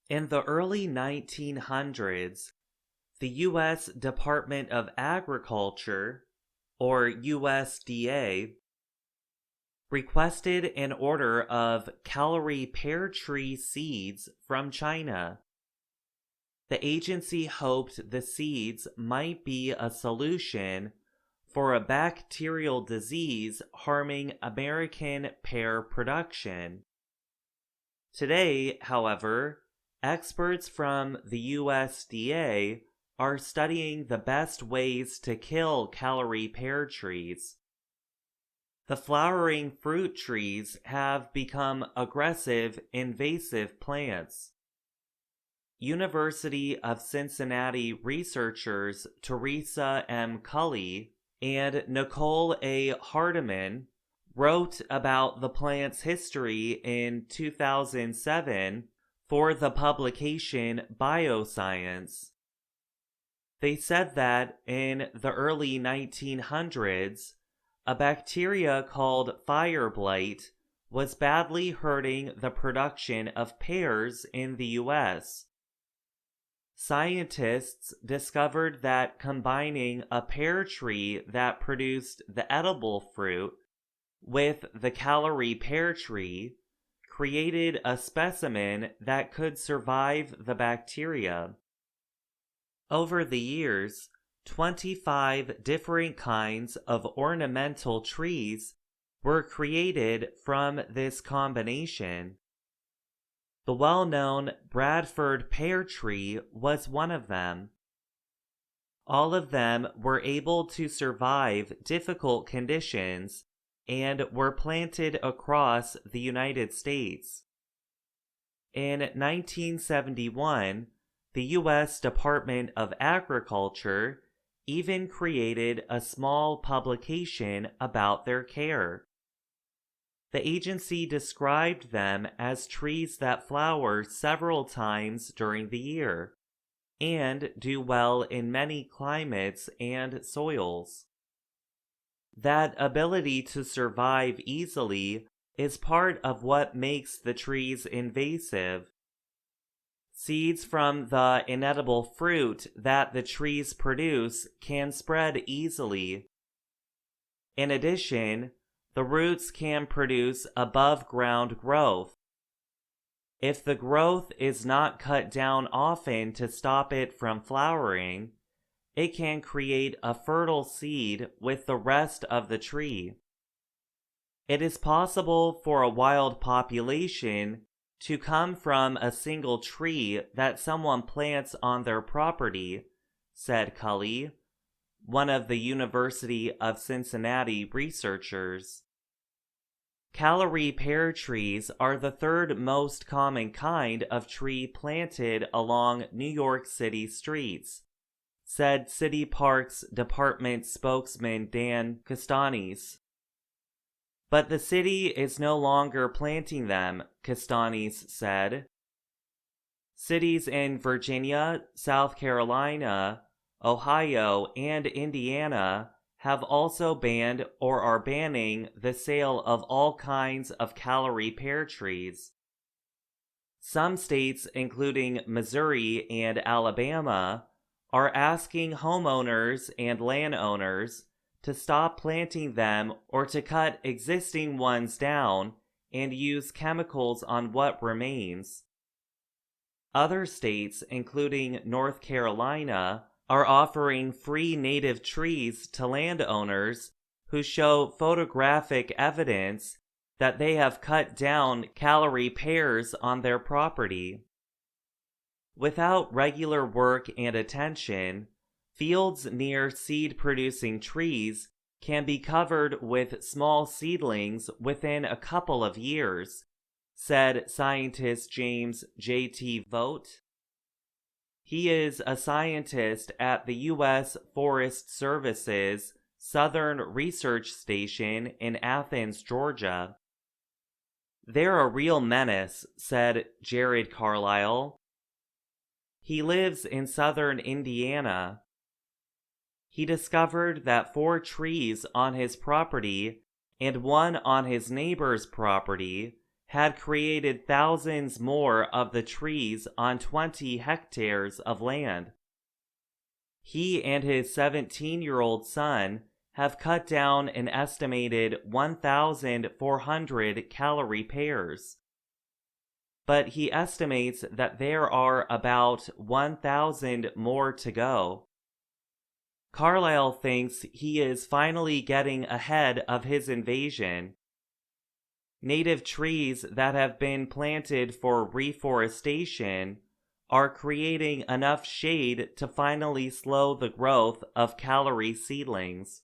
In the early 1900s, the U.S. Department of Agriculture, or USDA, requested an order of calorie pear tree seeds from China. The agency hoped the seeds might be a solution for a bacterial disease harming American pear production. Today, however, experts from the USDA are studying the best ways to kill calorie pear trees. The flowering fruit trees have become aggressive, invasive plants. University of Cincinnati researchers Teresa M. Cully and Nicole A. Hardiman wrote about the plant's history in 2007 for the publication Bioscience. They said that in the early 1900s, a bacteria called fire blight was badly hurting the production of pears in the U.S. Scientists discovered that combining a pear tree that produced the edible fruit with the calorie pear tree created a specimen that could survive the bacteria. Over the years, 25 different kinds of ornamental trees were created from this combination. The well-known Bradford pear tree was one of them. All of them were able to survive difficult conditions and were planted across the United States. In 1971, the U.S. Department of Agriculture even created a small publication about their care. The agency described them as trees that flower several times during the year and do well in many climates and soils. That ability to survive easily is part of what makes the trees invasive. Seeds from the inedible fruit that the trees produce can spread easily. In addition, the roots can produce above-ground growth. If the growth is not cut down often to stop it from flowering, it can create a fertile seed with the rest of the tree. It is possible for a wild population to come from a single tree that someone plants on their property, said Cully, one of the University of Cincinnati researchers. Calorie pear trees are the third most common kind of tree planted along New York City streets, said City Parks Department spokesman Dan Castanis. But the city is no longer planting them, Castanis said. Cities in Virginia, South Carolina, Ohio, and Indiana have also banned or are banning the sale of all kinds of calorie pear trees. Some states, including Missouri and Alabama, are asking homeowners and landowners to stop planting them or to cut existing ones down and use chemicals on what remains. Other states, including North Carolina, are offering free native trees to landowners who show photographic evidence that they have cut down calorie pears on their property. Without regular work and attention, fields near seed-producing trees can be covered with small seedlings within a couple of years, said scientist James J.T. Vogt. He is a scientist at the U.S. Forest Service's Southern Research Station in Athens, Georgia. "They're a real menace," said Jared Carlisle. He lives in southern Indiana. He discovered that 4 trees on his property and one on his neighbor's property had created thousands more of the trees on 20 hectares of land. He and his 17-year-old son have cut down an estimated 1,400 calorie pears. But he estimates that there are about 1,000 more to go. Carlyle thinks he is finally getting ahead of his invasion. Native trees that have been planted for reforestation are creating enough shade to finally slow the growth of calorie seedlings.